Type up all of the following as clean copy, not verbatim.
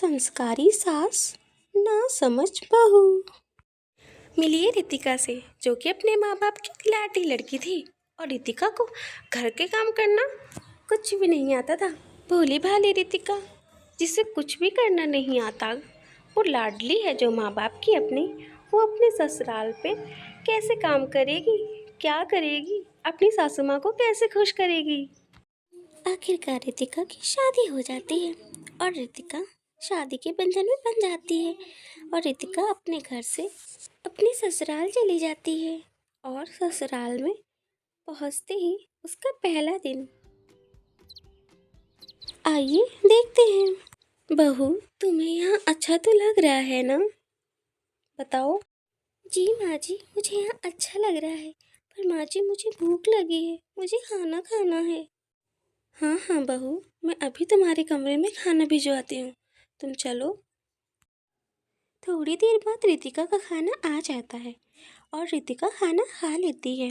संस्कारी सास ना समझ बहू। मिली रितिका से, जो कि अपने माँ बाप की लाडली लड़की थी। और रितिका को घर के काम करना कुछ भी नहीं आता था। भोली भाली रितिका, जिसे कुछ भी करना नहीं आता, वो लाडली है जो माँ बाप की अपनी, वो अपने ससुराल पे कैसे काम करेगी, क्या करेगी, अपनी सासू माँ को कैसे खुश करेगी। आखिरकार रितिका की शादी हो जाती है और रितिका शादी के बंधन में बंध जाती है और रितिका अपने घर से अपने ससुराल चली जाती है। और ससुराल में पहुंचते ही उसका पहला दिन। आइए देखते हैं। बहू, तुम्हें यहाँ अच्छा तो लग रहा है ना? बताओ। जी माँ जी, मुझे यहाँ अच्छा लग रहा है, पर माँ जी मुझे भूख लगी है, मुझे खाना खाना है। हाँ हाँ बहू, मैं अभी तुम्हारे कमरे में खाना भिजवाती हूँ, तुम चलो। थोड़ी देर बाद रितिका का खाना आ जाता है और रितिका खाना खा लेती है।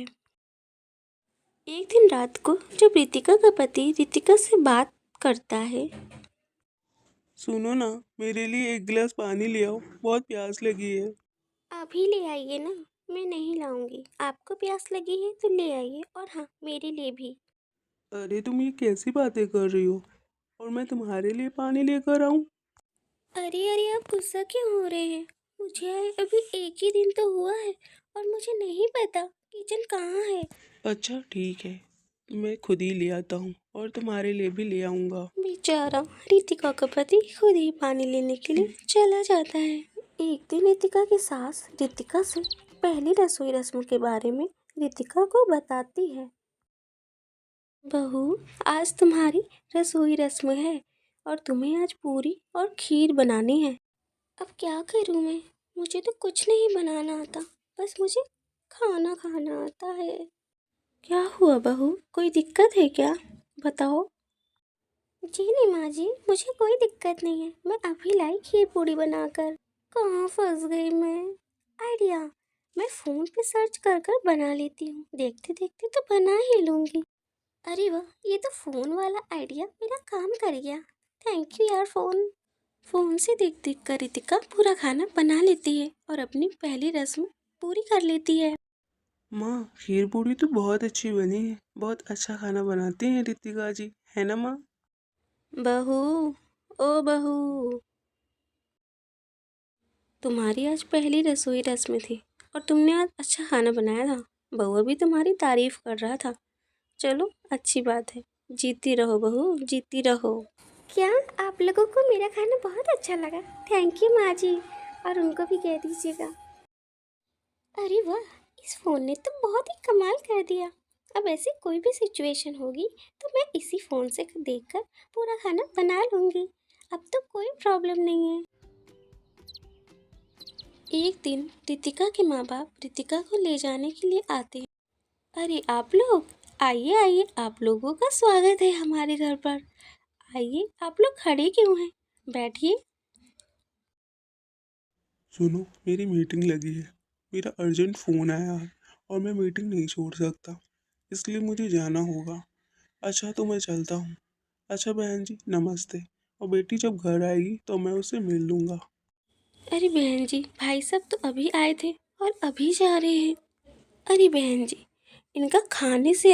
एक दिन रात को जब रितिका का पति रितिका से बात करता है। सुनो ना, मेरे लिए एक गिलास पानी ले आओ, बहुत प्यास लगी है। अभी ले आइए ना, मैं नहीं लाऊंगी। आपको प्यास लगी है तो ले आइए, और हाँ, मेरे लिए भी। अरे तुम ये कैसी बातें कर रही हो, और मैं तुम्हारे लिए पानी लेकर आऊं? अरे अरे, आप गुस्सा क्यों हो रहे हैं? मुझे आए अभी एक ही दिन तो हुआ है और मुझे नहीं पता किचन कहाँ है। अच्छा ठीक है, मैं खुद ही ले आता हूँ और तुम्हारे लिए भी ले आऊँगा। बेचारा रितिका का पति खुद ही पानी लेने के लिए चला जाता है। एक दिन रितिका की सास रितिका से पहली रसोई रस्म के बारे में रितिका को बताती है। बहू, आज तुम्हारी रसोई रस्म है और तुम्हें आज पूरी और खीर बनानी है। अब क्या करूँ मैं? मुझे तो कुछ नहीं बनाना आता, बस मुझे खाना खाना आता है। क्या हुआ बहू, कोई दिक्कत है क्या? बताओ। जी नहीं माँ जी, मुझे कोई दिक्कत नहीं है, मैं अभी लाई खीर पूड़ी बनाकर। कहाँ फंस गई मैं? आइडिया, मैं फ़ोन पे सर्च कर कर बना लेती हूँ, देखते देखते तो बना ही लूँगी। अरे वाह, ये तो फ़ोन वाला आइडिया मेरा काम कर गया। थैंक यू यार फ़ोन। फ़ोन से देख देख कर रितिका पूरा खाना बना लेती है और अपनी पहली रस्म पूरी कर लेती है। माँ, खीर पूड़ी तो बहुत अच्छी बनी है, बहुत अच्छा खाना बनाती हैं रितिका जी, है ना माँ? बहू, ओ बहू, तुम्हारी आज पहली रसोई रस्म थी और तुमने आज अच्छा खाना बनाया था। बहू भी तुम्हारी तारीफ कर रहा था। चलो, अच्छी बात है। जीती रहो बहू, जीती रहो। क्या आप लोगों को मेरा खाना बहुत अच्छा लगा? थैंक यू माँ जी, और उनको भी कह दीजिएगा। अरे वाह, इस फ़ोन ने तो बहुत ही कमाल कर दिया। अब ऐसी कोई भी सिचुएशन होगी तो मैं इसी फ़ोन से देखकर पूरा खाना बना लूँगी। अब तो कोई प्रॉब्लम नहीं है। एक दिन रितिका के माँ बाप रितिका को ले जाने के लिए आते हैं। अरे आप लोग, आइए आइए, आप लोगों का स्वागत है हमारे घर पर। आइए, आप लोग खड़े क्यों हैं? बैठिए। सुनो, मेरी मीटिंग लगी है, मेरा अर्जेंट फ़ोन आया है और मैं मीटिंग नहीं छोड़ सकता, इसलिए मुझे जाना होगा। अच्छा तो मैं चलता हूँ। अच्छा बहन जी, नमस्ते। और बेटी जब घर आएगी तो मैं उससे मिल लूँगा। अरे बहन जी, भाई साहब तो अभी आए थे और अभी जा रहे हैं। अरे बहन जी, इनका खाने से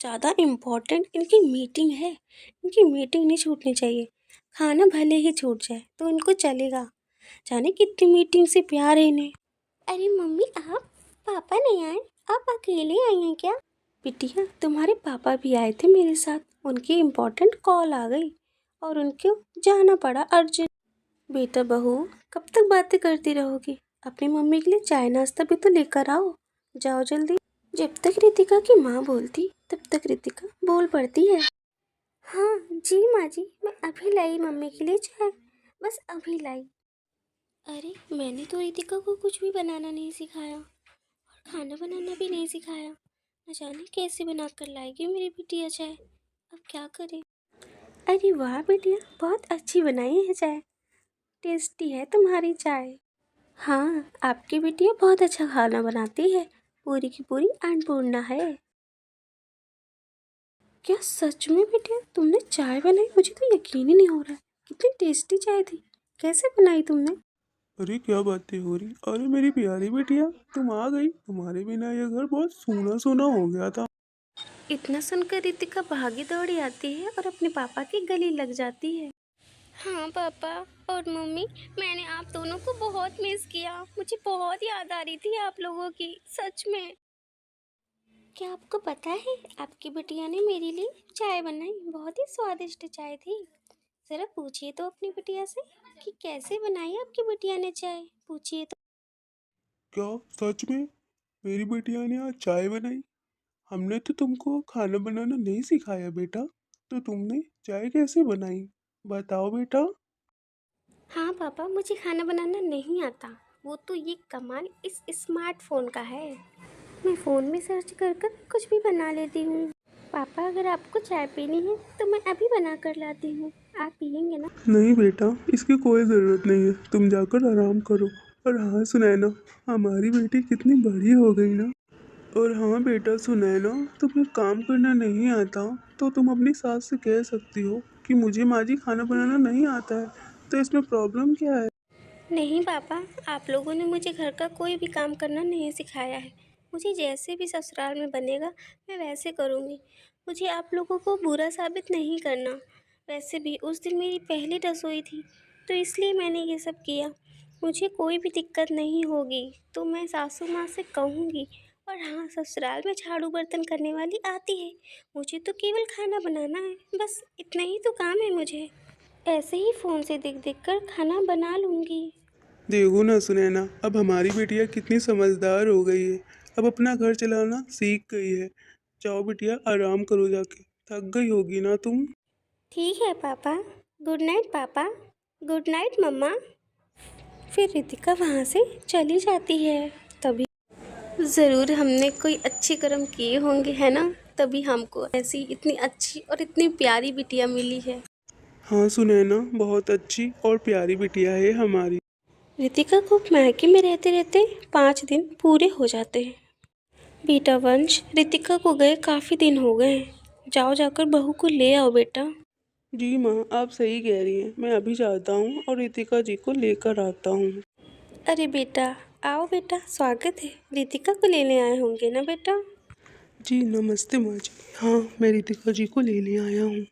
ज़्यादा इम्पोर्टेंट इनकी मीटिंग है। इनकी मीटिंग नहीं छूटनी चाहिए। खाना भले ही छूट जाए तो इनको चलेगा। जाने कितनी मीटिंग से प्यार है इन्हें। अरे मम्मी, आप, पापा नहीं आए? आप अकेले आई हैं क्या? बिटिया, तुम्हारे पापा भी आए थे मेरे साथ, उनकी इम्पोर्टेंट कॉल आ गई और उनको जाना पड़ा अर्जेंट। बेटा बहू, कब तक बातें करती रहोगी? अपनी मम्मी के लिए चाय नाश्ता भी तो लेकर आओ। जाओ जल्दी। जब तक रितिका की माँ बोलती तब तक रितिका बोल पड़ती है। हाँ जी माँ जी, मैं अभी लाई मम्मी के लिए चाय, बस अभी लाई। अरे, मैंने तो रितिका को कुछ भी बनाना नहीं सिखाया और खाना बनाना भी नहीं सिखाया। न जाने कैसे बना कर लाएगी मेरी बिटिया चाय। अब क्या करें? अरे वाह बिटिया, बहुत अच्छी बनाई है चाय। टेस्टी है तुम्हारी चाय। हाँ, आपकी बिटिया बहुत अच्छा खाना बनाती है, पूरी की पूरी अन्नपूर्णा है। क्या सच में बिटिया तुमने चाय बनाई? मुझे तो यकीन ही नहीं हो रहा है। कितनी टेस्टी चाय थी। कैसे बनाई तुमने? अरे क्या बातें हो रही। अरे मेरी प्यारी बेटिया, तुम आ गई। तुम्हारे बिना ये घर बहुत सूना सूना हो गया था। इतना सुनकर रितिका भागी दौड़ी आती है और अपने पापा की गले लग जाती है। हाँ पापा और मम्मी, मैंने आप दोनों को बहुत मिस किया। मुझे बहुत याद आ रही थी आप लोगों की, सच में। क्या आपको पता है, आपकी बिटिया ने मेरे लिए चाय बनाई, बहुत ही स्वादिष्ट चाय थी। ज़रा पूछिए तो अपनी बिटिया से कि कैसे बनाई आपकी बिटिया ने चाय, पूछिए तो। क्या सच में मेरी बेटिया ने आज चाय बनाई? हमने तो तुमको खाना बनाना नहीं सिखाया बेटा, तो तुमने चाय कैसे बनाई? बताओ बेटा। हाँ पापा, मुझे खाना बनाना नहीं आता। वो तो ये कमाल इस स्मार्टफोन का है। मैं फ़ोन में सर्च कर कर कुछ भी बना लेती हूँ। पापा, अगर आपको चाय पीनी है तो मैं अभी बना कर लाती हूँ, आप पियेंगे ना? नहीं बेटा, इसकी कोई ज़रूरत नहीं है, तुम जाकर आराम करो। और हाँ सुनैना, हमारी बेटी कितनी बड़ी हो गई ना। और हाँ बेटा सुनैना, तुम्हें काम करना नहीं आता तो तुम अपनी सास से कह सकती हो कि मुझे माँ जी खाना बनाना नहीं आता है। तो इसमें प्रॉब्लम क्या है? नहीं पापा, आप लोगों ने मुझे घर का कोई भी काम करना नहीं सिखाया है। मुझे जैसे भी ससुराल में बनेगा मैं वैसे करूँगी। मुझे आप लोगों को बुरा साबित नहीं करना। वैसे भी उस दिन मेरी पहली रसोई थी, तो इसलिए मैंने ये सब किया। मुझे कोई भी दिक्कत नहीं होगी तो मैं सासू माँ से कहूँगी। और हाँ, ससुराल में झाड़ू बर्तन करने वाली आती है। मुझे तो केवल खाना बनाना है, बस इतना ही तो काम है मुझे। ऐसे ही फ़ोन से देख देख कर खाना बना लूँगी। देखो ना सुनैना, अब हमारी बेटिया कितनी समझदार हो गई है। अब अपना घर चलाना सीख गई है। जाओ बिटिया आराम करो जाके, थक गई होगी ना तुम। ठीक है पापा। गुड नाइट पापा। गुड नाइट मम्मा। फिर रितिका वहाँ से चली जाती है। तभी ज़रूर हमने कोई अच्छे कर्म किए होंगे, है ना? तभी हमको ऐसी इतनी अच्छी और इतनी प्यारी बिटिया मिली है। हाँ सुनैना, बहुत अच्छी और प्यारी बिटिया है हमारी। रितिका को मायके में रहते रहते 5 दिन पूरे हो जाते हैं। बेटा वंश, रितिका को गए काफ़ी दिन हो गए हैं। जाओ जाकर बहू को ले आओ बेटा। जी माँ, आप सही कह रही हैं। मैं अभी जाता हूँ और रितिका जी को लेकर आता हूँ। अरे बेटा, आओ बेटा, स्वागत है। रितिका को लेने आए होंगे ना बेटा? जी नमस्ते माँ जी। हाँ, मैं रितिका जी को लेने आया हूँ।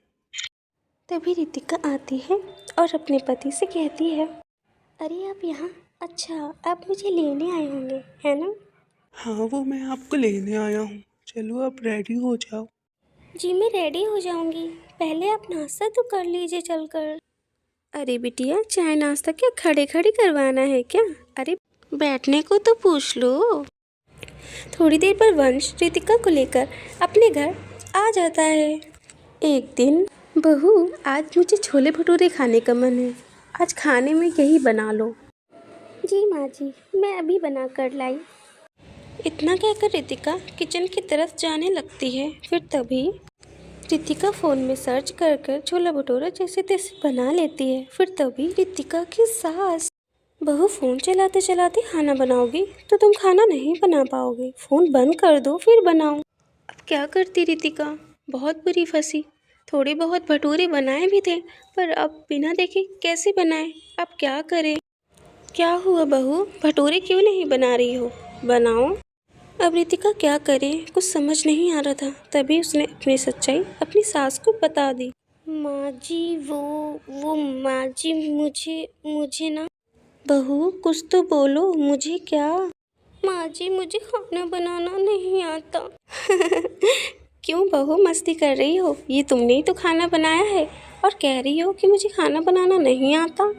तभी रितिका आती है और अपने पति से कहती है, अरे आप यहाँ? अच्छा, आप मुझे लेने आए होंगे, है ना? हाँ, वो मैं आपको लेने आया हूँ। चलो आप रेडी हो जाओ। जी मैं रेडी हो जाऊंगी, पहले आप नाश्ता तो कर लीजिए चलकर। अरे बिटिया, चाय नाश्ता क्या खड़े खड़े करवाना है क्या? अरे बैठने को तो पूछ लो। थोड़ी देर पर वंश रितिका को लेकर अपने घर आ जाता है। एक दिन, बहू आज मुझे छोले भटूरे खाने का मन है, आज खाने में यही बना लो। जी माँ जी, मैं अभी बना कर लाई। इतना कहकर रितिका किचन की तरफ जाने लगती है। फिर तभी रितिका फ़ोन में सर्च कर कर छोला भटूरा जैसे तैसे बना लेती है। फिर तभी रितिका की सास, बहू फ़ोन चलाते चलाते खाना बनाओगी तो तुम खाना नहीं बना पाओगे, फ़ोन बंद कर दो फिर बनाओ। अब क्या करती रितिका, बहुत बुरी फंसी। थोड़े बहुत भटूरे बनाए भी थे, पर अब बिना देखे कैसे बनाए, अब क्या करे? क्या हुआ बहू, भटूरे क्यों नहीं बना रही हो? बनाओ। अब रितिका क्या करे, कुछ समझ नहीं आ रहा था। तभी उसने अपनी सच्चाई अपनी सास को बता दी। माँ जी, वो माँ जी, मुझे मुझे ना। बहू कुछ तो बोलो, मुझे क्या? माँ जी, मुझे खाना बनाना नहीं आता। क्यों बहू, मस्ती कर रही हो? ये तुमने ही तो खाना बनाया है और कह रही हो कि मुझे खाना बनाना नहीं आता।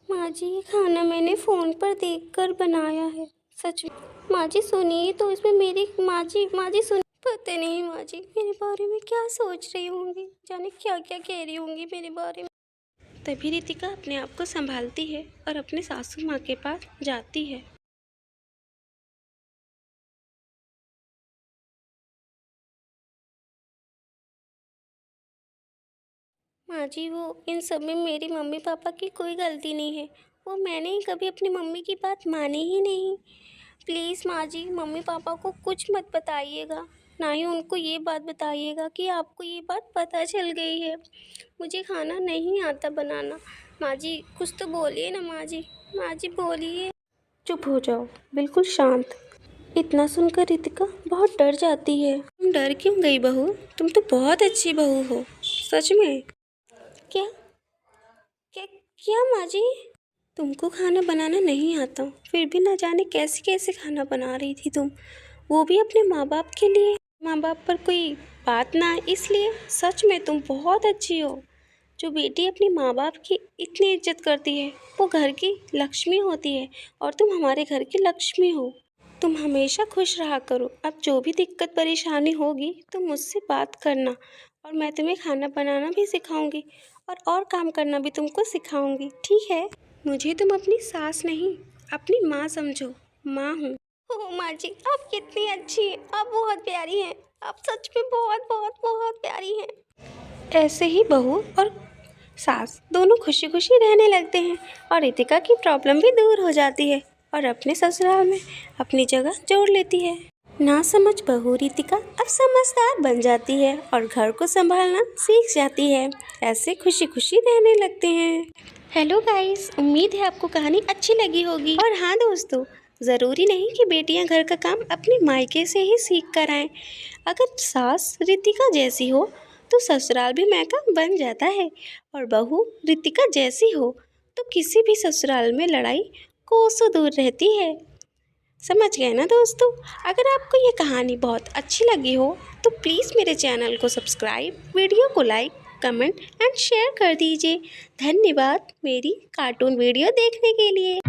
माँ जी, ये खाना मैंने फ़ोन पर देखकर बनाया है, सच में। माँ जी सुनिए तो, इसमें मेरी माँ जी सुन। पता नहीं माँ जी मेरे बारे में क्या सोच रही होंगी, जाने क्या क्या कह रही होंगी मेरे बारे में। तभी रितिका अपने आप को संभालती है और अपने सासू माँ के पास जाती है। माँ जी, वो इन सब में मेरी मम्मी पापा की कोई गलती नहीं है। वो मैंने ही कभी अपनी मम्मी की बात मानी ही नहीं। प्लीज़ माँ जी, मम्मी पापा को कुछ मत बताइएगा। ना ही उनको ये बात बताइएगा कि आपको ये बात पता चल गई है। मुझे खाना नहीं आता बनाना। माँ जी कुछ तो बोलिए ना माँ जी। माँ जी बोलिए। चुप हो जाओ, बिल्कुल शांत। इतना सुनकर रितिका बहुत डर जाती है। तुम डर क्यों गई बहू? तुम तो बहुत अच्छी बहू हो, सच में। क्या क्या क्या माँ जी? तुमको खाना बनाना नहीं आता, फिर भी ना जाने कैसे कैसे खाना बना रही थी तुम, वो भी अपने माँ बाप के लिए। माँ बाप पर कोई बात ना आए इसलिए। सच में तुम बहुत अच्छी हो। जो बेटी अपनी माँ बाप की इतनी इज्जत करती है वो घर की लक्ष्मी होती है, और तुम हमारे घर की लक्ष्मी हो। तुम हमेशा खुश रहा करो। अब जो भी दिक्कत परेशानी होगी तुम मुझसे बात करना, और मैं तुम्हें खाना बनाना भी सिखाऊंगी और काम करना भी तुमको सिखाऊंगी, ठीक है? मुझे तुम अपनी सास नहीं, अपनी माँ समझो। माँ हूँ। ओह माँ जी, आप कितनी अच्छी हैं। आप बहुत प्यारी हैं। आप सच में बहुत बहुत बहुत प्यारी हैं। ऐसे ही बहू और सास दोनों खुशी खुशी रहने लगते हैं, और रितिका की प्रॉब्लम भी दूर हो जाती है और अपने ससुराल में अपनी जगह जोड़ लेती है। ना समझ बहू रितिका अब समझदार बन जाती है और घर को संभालना सीख जाती है। ऐसे खुशी खुशी रहने लगते हैं। हेलो गाइस, उम्मीद है आपको कहानी अच्छी लगी होगी। और हाँ दोस्तों, ज़रूरी नहीं कि बेटियां घर का काम अपनी मायके से ही सीख कर आएँ। अगर सास रितिका जैसी हो तो ससुराल भी मायका बन जाता है, और बहू रितिका जैसी हो तो किसी भी ससुराल में लड़ाई कोसों दूर रहती है। समझ गए ना दोस्तों? अगर आपको ये कहानी बहुत अच्छी लगी हो तो प्लीज़ मेरे चैनल को सब्सक्राइब, वीडियो को लाइक, कमेंट एंड शेयर कर दीजिए। धन्यवाद मेरी कार्टून वीडियो देखने के लिए।